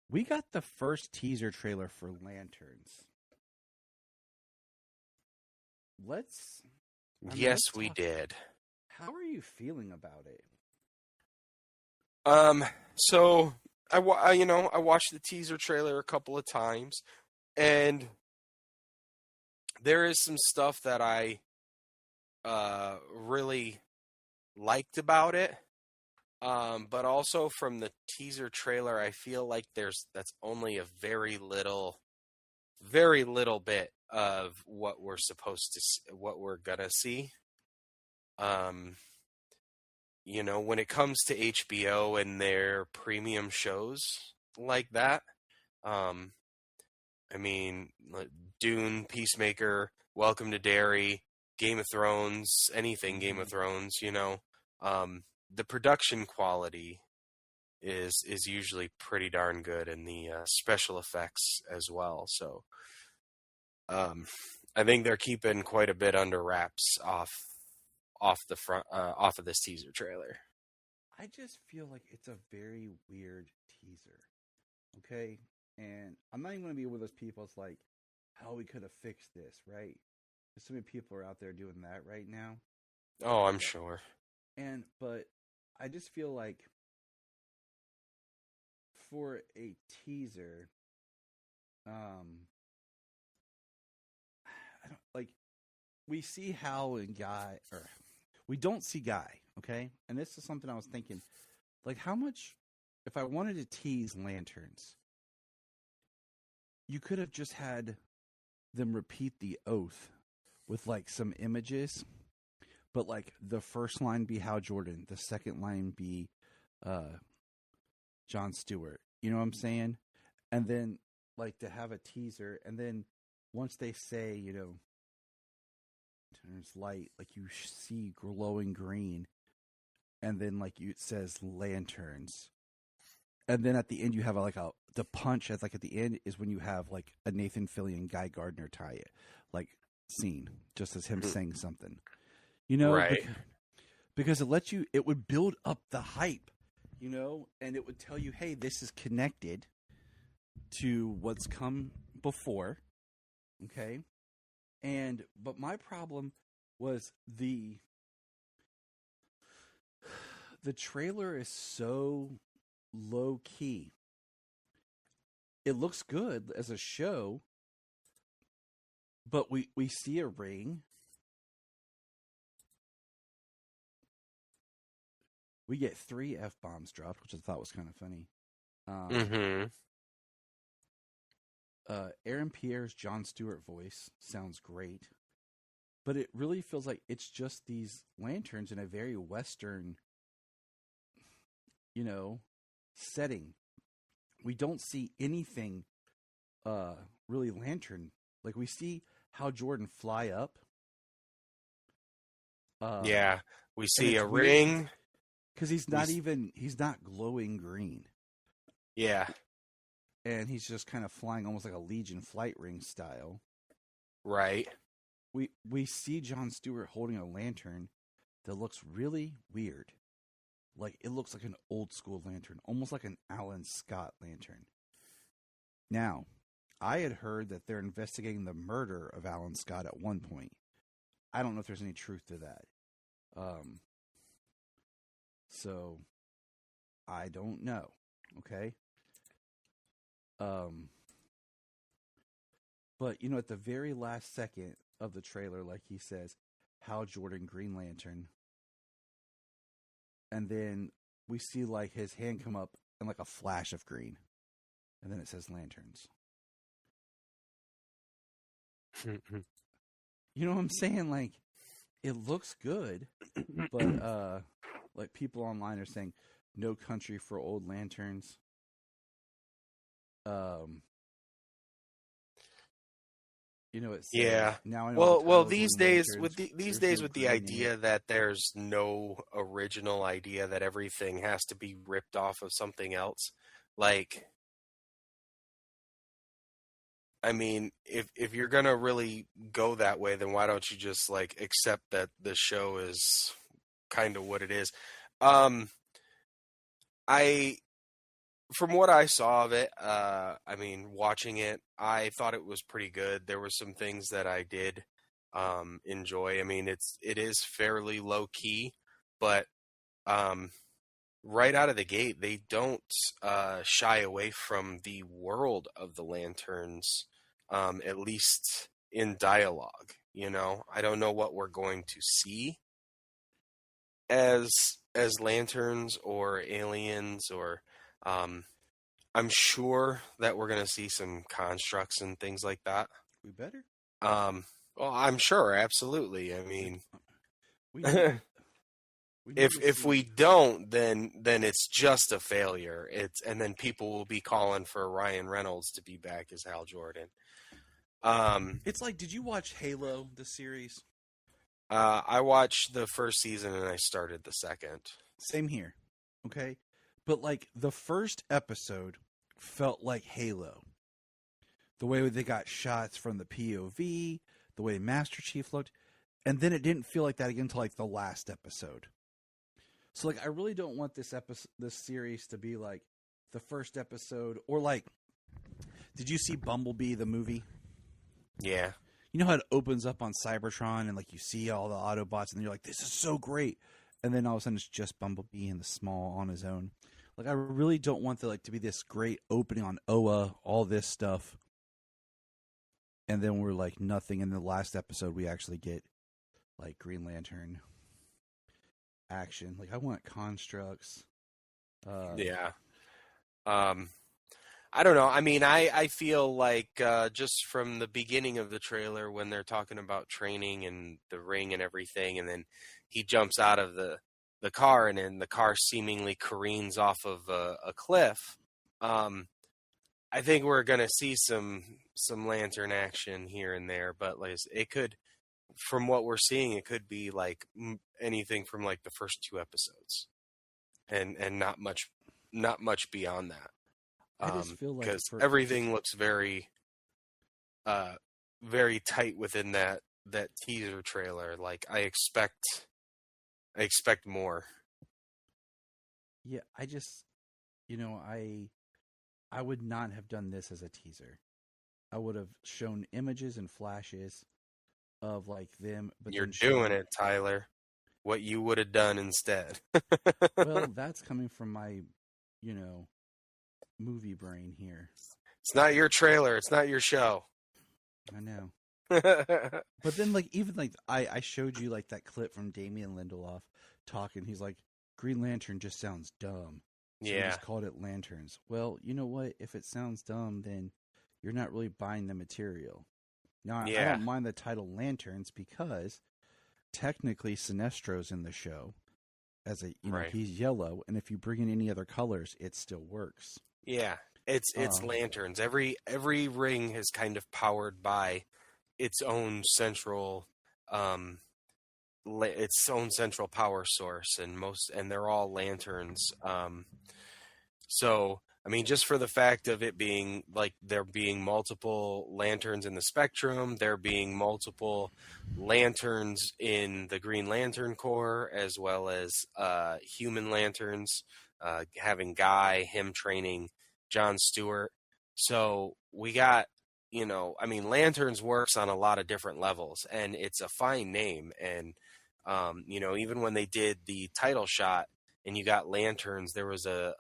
We got the first teaser trailer for Lanterns. Let's Yes, let's we talk. did. How are you feeling about it? Um, so I watched the teaser trailer a couple of times, and there is some stuff that I really liked about it. But also from the teaser trailer, I feel like that's only a very little bit of what we're supposed to what we're gonna see. Um, when it comes to HBO and their premium shows like that, um, I mean, like Dune, Peacemaker, Welcome to Derry, Game of Thrones, anything Game of Hmm. Thrones, the production quality is usually pretty darn good, and the special effects as well. So, um, I think they're keeping quite a bit under wraps off the front off of this teaser trailer. I just feel like it's a very weird teaser. Okay, and I'm not even going to be one of those people. It's like, how we could have fixed this, right? There's so many people are out there doing that right now, Oh, I'm sure. but I just feel like for a teaser, um, I don't like we see Hal and Guy, or we don't see Guy. Okay, and this is something I was thinking. Like, how much? If I wanted to tease lanterns, you could have just had them repeat the oath with like some images, but like the first line be Hal Jordan, the second line be uh John Stewart. You know what I'm saying? And then like to have a teaser, and then once they say, turns light, like you see glowing green, and then like it says lanterns, and then at the end you have the punch at the end is when you have like a Nathan Fillion Guy Gardner tie it like scene just as him saying something, Right. because it would build up the hype, and it would tell you, hey, this is connected to what's come before. Okay. But my problem was the trailer is so low key. It looks good as a show, but we see a ring. We get 3 F bombs dropped, which I thought was kind of funny. Um, Mm-hmm. Aaron Pierre's John Stewart voice sounds great, but it really feels like it's just these lanterns in a very Western, you know, setting. We don't see anything uh really lantern. Like we see Hal Jordan fly up, um, Yeah, we and see it's a weird ring. because he's not glowing green, Yeah, and he's just kind of flying almost like a Legion flight ring style. right. We see John Stewart holding a lantern that looks really weird. Like it looks like an old school lantern, almost like an Alan Scott lantern. Now, I had heard that they're investigating the murder of Alan Scott at one point. I don't know if there's any truth to that. Um, so I don't know. Okay. Um, but at the very last second of the trailer, like he says, Hal Jordan, Green Lantern, and then we see like his hand come up and like a flash of green, and then it says lanterns. You know what I'm saying? Like it looks good, but like people online are saying no country for old lanterns. Um, it says Yeah. now I know all the Well, titles these on days lanterns. these There's days no with the green in it. idea that there's no original idea, that everything has to be ripped off of something else. Like, I mean, if you're gonna really go that way, then why don't you just like accept that the show is kind of what it is? Um, I from what I saw of it, I mean, watching it, I thought it was pretty good. There were some things that I did enjoy. I mean, it is fairly low key, but um, right out of the gate, they don't shy away from the world of the lanterns, at least in dialogue. You know, I don't know what we're going to see as lanterns or aliens or um, I'm sure that we're going to see some constructs and things like that. We better. Well, I'm sure, absolutely. I mean, We need. We need to if see. we don't, then it's just a failure. And then people will be calling for Ryan Reynolds to be back as Hal Jordan. It's like, did you watch Halo, the series? I watched the first season and I started the second. Same here. Okay. But like the first episode felt like Halo. The way they got shots from the POV, the way Master Chief looked, and then it didn't feel like that again until like the last episode. So like I really don't want this series to be like the first episode or like did you see Bumblebee the movie? Yeah. You know how it opens up on Cybertron and like you see all the Autobots and then you're like, this is so great. And then all of a sudden it's just Bumblebee in the small on his own. Like I really don't want the like to be this great opening on Oa, all this stuff. And then we're like nothing. In the last episode we actually get like Green Lantern action. Like I want constructs. Yeah. I don't know. I mean, I feel like just from the beginning of the trailer when they're talking about training and the ring and everything, and then he jumps out of the car and then the car seemingly careens off of a cliff. I think we're going to see some lantern action here and there, but like it could, from what we're seeing, it could be like anything from like the first 2 episodes, and not much beyond that. I just feel like because everything looks very, very tight within that teaser trailer. Like I expect more. Yeah, I just, I would not have done this as a teaser. I would have shown images and flashes of like them. But you're doing it, Tyler. What you would have done instead. Well, that's coming from my, movie brain here. It's not your trailer. It's not your show. I know. But then, like, even like I showed you like that clip from Damien Lindelof talking. He's like, Green Lantern just sounds dumb. So yeah. He just called it lanterns. Well, you know what? If it sounds dumb, then you're not really buying the material. Now, I don't mind the title Lanterns because technically Sinestro's in the show as a right. He's yellow, and if you bring in any other colors, it still works. Yeah, it's lanterns. Every ring is kind of powered by its own central power source, and they're all lanterns. So I mean, just for the fact of it being like there being multiple lanterns in the spectrum, there being multiple lanterns in the Green Lantern Corps, as well as human lanterns, having Guy, him training John Stewart. So we got, I mean, Lanterns works on a lot of different levels, and it's a fine name. And, even when they did the title shot and you got lanterns, there was a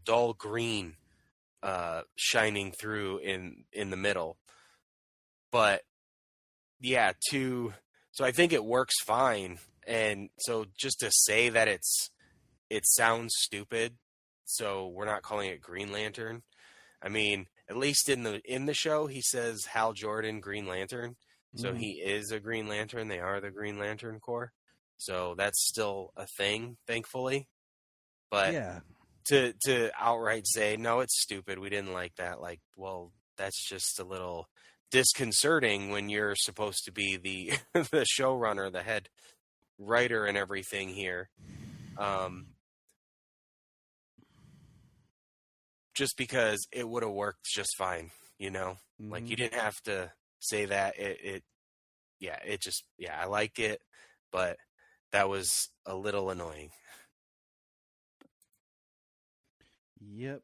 dull green shining through in the middle. But yeah, so I think it works fine. And so just to say that it sounds stupid, so we're not calling it Green Lantern. I mean, at least in the show, he says Hal Jordan, Green Lantern. So he is a Green Lantern. They are the Green Lantern Corps. So that's still a thing, thankfully. But yeah. To outright say, no, it's stupid, we didn't like that. Like, well, that's just a little disconcerting when you're supposed to be the the showrunner, the head writer and everything here. Just because it would have worked just fine, like you didn't have to say that. I like it, but that was a little annoying. Yep.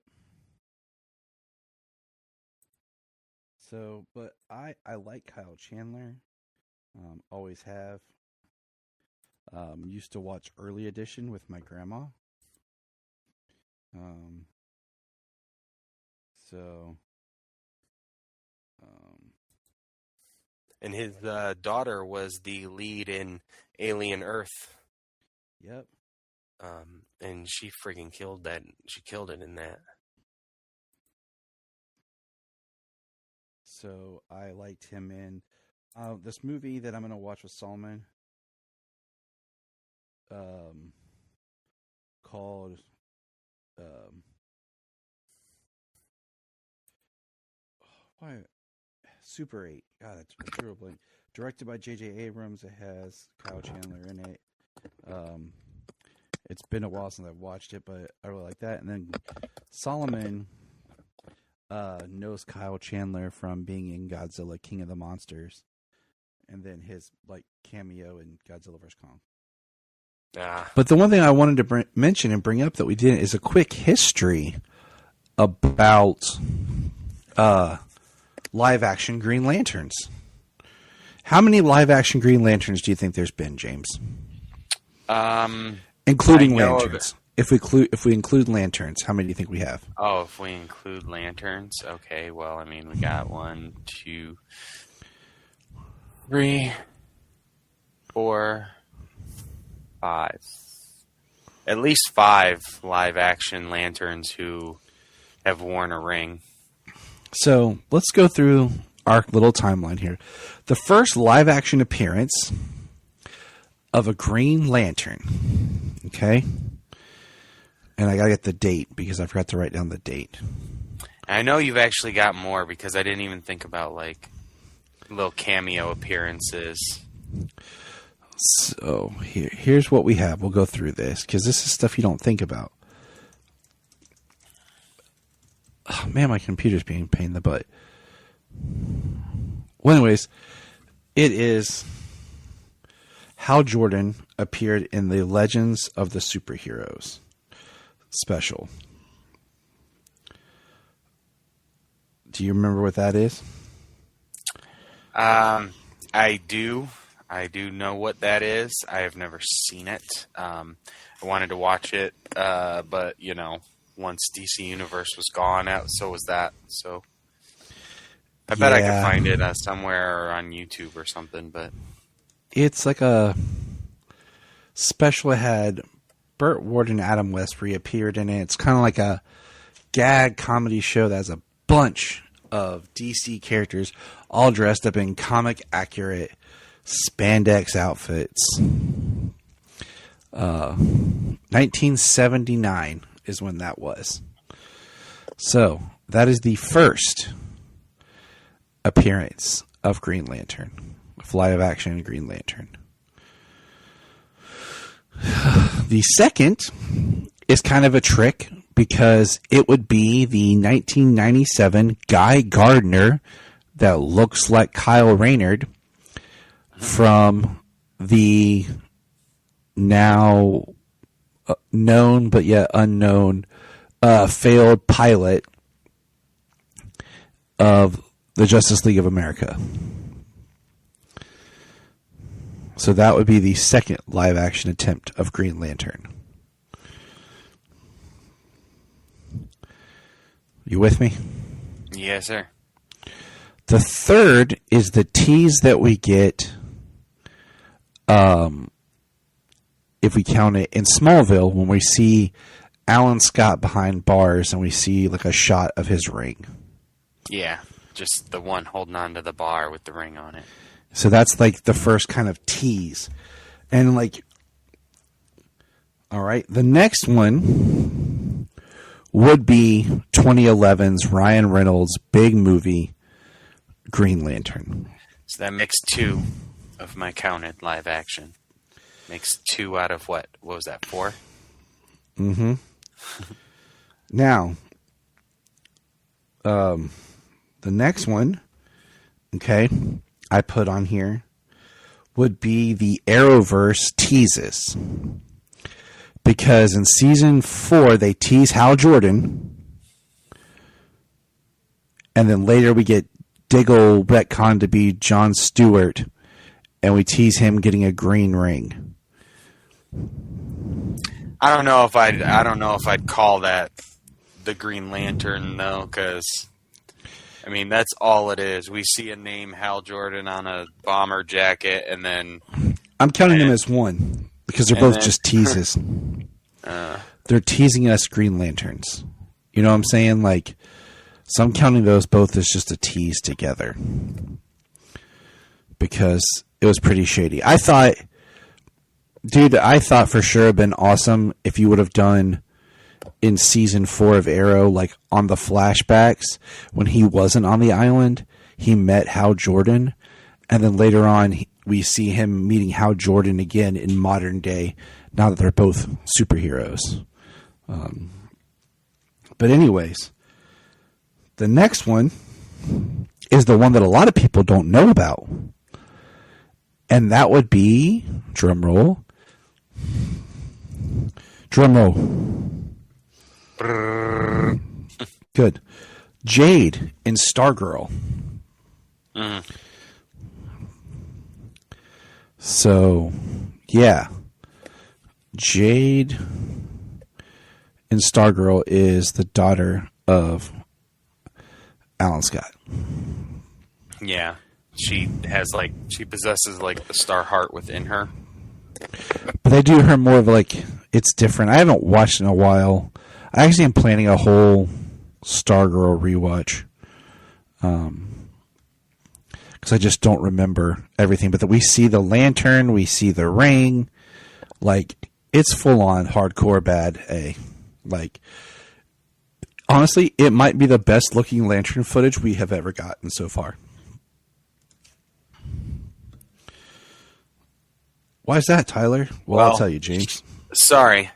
So, but I like Kyle Chandler. Always have. Used to watch Early Edition with my grandma. Um, so, And his daughter was the lead in Alien Earth. yep. And she freaking killed that. She killed it in that. So I liked him in this movie that I'm going to watch with Solomon. Called why Super 8. God, that's real blank. Directed by J.J. Abrams. It has Kyle Chandler in it. It's been a while since I've watched it, but I really like that. And then Solomon knows Kyle Chandler from being in Godzilla King of the Monsters, and then his like cameo in Godzilla vs. Kong. But the one thing I wanted to mention and bring up that we didn't is a quick history about live action Green Lanterns. How many live action Green Lanterns do you think there's been, James? Including lanterns. If we include lanterns, how many do you think we have? Oh, if we include lanterns, okay. Well, I mean, we got 1, 2, 3, 4, 5. At least 5 live-action lanterns who have worn a ring. So let's go through our little timeline here. The first live-action appearance of a Green Lantern. Okay. And I gotta get the date because I forgot to write down the date. I know you've actually got more because I didn't even think about like little cameo appearances. So here's what we have. We'll go through this because this is stuff you don't think about. Oh, man, my computer's being a pain in the butt. Well, anyways, it is Hal Jordan appeared in the Legends of the Superheroes special. Do you remember what that is? I do. I do know what that is. I have never seen it. I wanted to watch it, but, you know, once DC Universe was gone, so was that. So I bet I could find it somewhere or on YouTube or something. But it's like a special. It had Burt Ward and Adam West reappeared in it. It's kind of like a gag comedy show that has a bunch of DC characters all dressed up in comic accurate spandex outfits. 1979 is when that was. So that is the first appearance of Green Lantern, of live action Green Lantern. The second is kind of a trick because it would be the 1997 Guy Gardner that looks like Kyle Rayner from the now known but yet unknown failed pilot of the Justice League of America. So that would be the second live action attempt of Green Lantern. You with me? yes, sir. The third is the tease that we get, if we count it, in Smallville when we see Alan Scott behind bars and we see like a shot of his ring. Yeah, just the one holding on to the bar with the ring on it. So that's like the first kind of tease. And like, all right, the next one would be 2011's Ryan Reynolds' big movie, Green Lantern. So that makes 2 of my counted live action. Makes 2 out of what? What was that, 4? Mm-hmm. Now, the next one, okay, I put on here would be the Arrowverse teases. Because in season 4, they tease Hal Jordan. and then later we get Diggle retconned to be John Stewart, and we tease him getting a green ring. I don't know if I'd call that the Green Lantern though, because I mean that's all it is. We see a name Hal Jordan on a bomber jacket, and then I'm counting them as one because they're both just teases. They're teasing us Green Lanterns. You know what I'm saying? Like, so I'm counting those both as just a tease together because it was pretty shady. I thought for sure it'd been awesome if you would have done in season 4 of Arrow, like on the flashbacks when he wasn't on the island, he met Hal Jordan, and then later on we see him meeting Hal Jordan again in modern day. Now that they're both superheroes. But anyways, the next one is the one that a lot of people don't know about. And that would be, drum roll. Good. Jade in Stargirl. So, yeah. Jade in Stargirl is the daughter of Alan Scott. yeah, she possesses like the star heart within her. But they do her more of like, it's different. I haven't watched in a while. I actually am planning a whole Stargirl rewatch. Because I just don't remember everything. But we see the lantern, we see the ring. Like, it's full on hardcore bad A. Like, honestly, it might be the best looking lantern footage we have ever gotten so far. Why is that, Tyler? Well, I'll tell you, James. Sorry.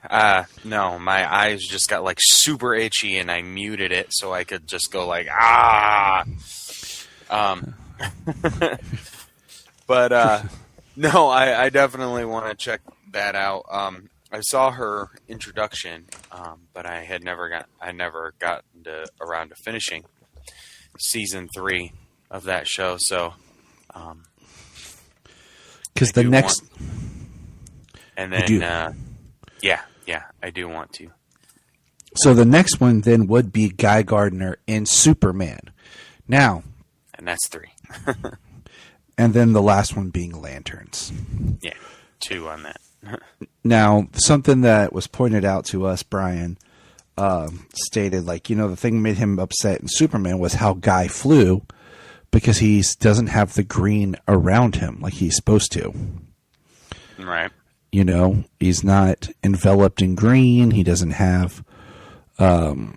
No, my eyes just got like super itchy and I muted it so I could just go like, ah. But no, I definitely want to check that out. I saw her introduction, but I never got around to finishing season 3 of that show. So, because the next, and then yeah, I do want to. So the next one then would be Guy Gardner in Superman. Now, and that's 3. And then the last one being Lanterns. Yeah, 2 on that. Now, something that was pointed out to us, Brian, stated, like, you know, the thing that made him upset in Superman was how Guy flew because he doesn't have the green around him like he's supposed to. Right. You know, he's not enveloped in green. He doesn't have, you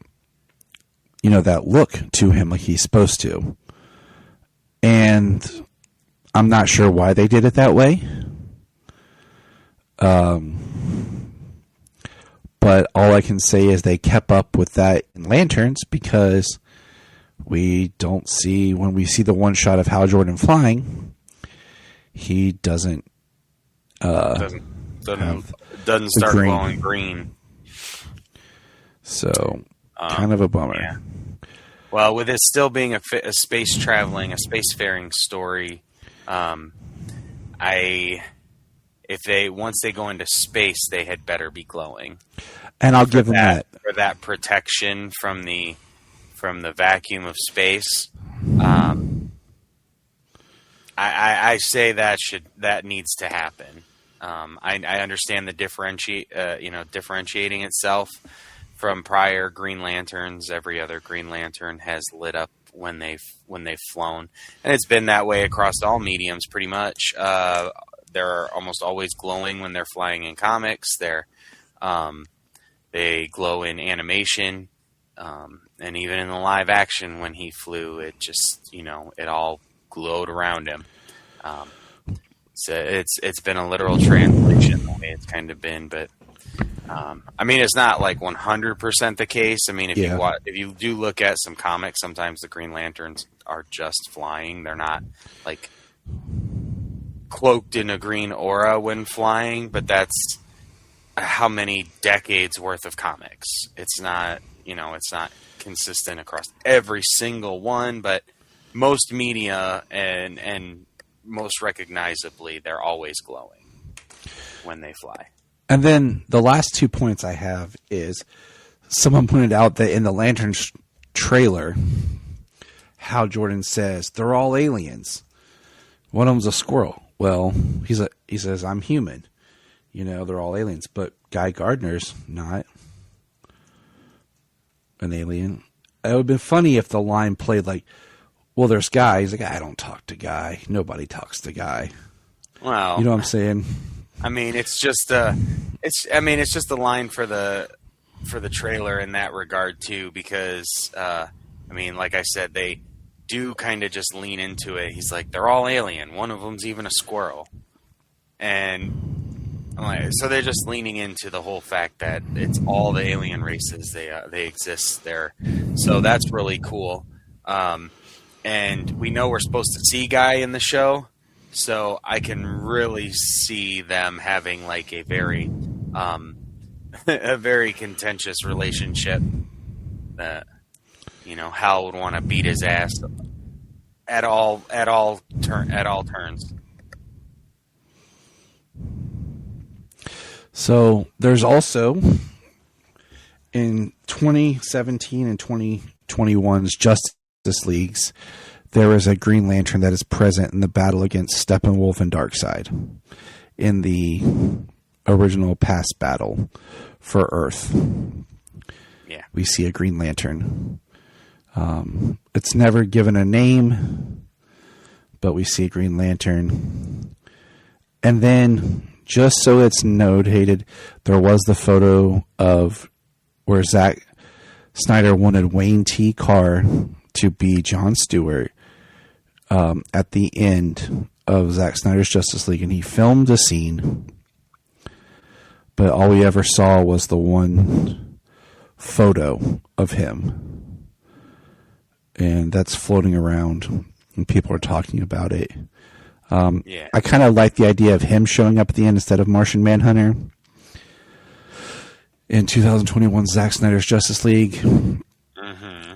know, that look to him like he's supposed to. And I'm not sure why they did it that way. But all I can say is they kept up with that in Lanterns because we don't see, when we see the one shot of Hal Jordan flying, he doesn't start glowing green. So, kind of a bummer. Yeah. Well, with it still being a spacefaring story, once they go into space, they had better be glowing. And I'll give them that for that protection from the vacuum of space. I say that needs to happen. I understand the differentiating itself from prior Green Lanterns. Every other Green Lantern has lit up when they've flown, and it's been that way across all mediums pretty much. They're almost always glowing when they're flying in comics. They glow in animation, and even in the live action when he flew, it just it all glowed around him. So it's been a literal translation the way it's kind of been, but I mean it's not like 100% the case. I mean if you do look at some comics, sometimes the Green Lanterns are just flying. They're not like cloaked in a green aura when flying, but that's how many decades worth of comics. It's not consistent across every single one, but most media and most recognizably, they're always glowing when they fly. And then the last 2 points I have is someone pointed out that in the Lantern trailer, Hal Jordan says they're all aliens. One of them's a squirrel. Well, he says I'm human. You know, they're all aliens, but Guy Gardner's not an alien. It would have been funny if the line played like, well, there's Guy. He's like, I don't talk to Guy. Nobody talks to Guy. Well, you know what I'm saying? I mean, it's just a line for the trailer in that regard too, because I mean, like I said, they do kind of just lean into it. He's like, they're all alien. One of them's even a squirrel, and so they're just leaning into the whole fact that it's all the alien races. They exist there, so that's really cool. And we know we're supposed to see Guy in the show, so I can really see them having like a very a very contentious relationship that, you know, Hal would want to beat his ass at all turns. So there's also in 2017 and 2021's Justice Leagues, there is a Green Lantern that is present in the battle against Steppenwolf and Darkseid in the original past battle for Earth. Yeah, we see a Green Lantern. It's never given a name, but we see a Green Lantern. And then, just so it's notated, there was the photo of where Zack Snyder wanted Wayne T. Carr to be John Stewart at the end of Zack Snyder's Justice League, and he filmed a scene, but all we ever saw was the one photo of him, and that's floating around, and people are talking about it. yeah. I kind of like the idea of him showing up at the end instead of Martian Manhunter in 2021 Zack Snyder's Justice League. Mm-hmm.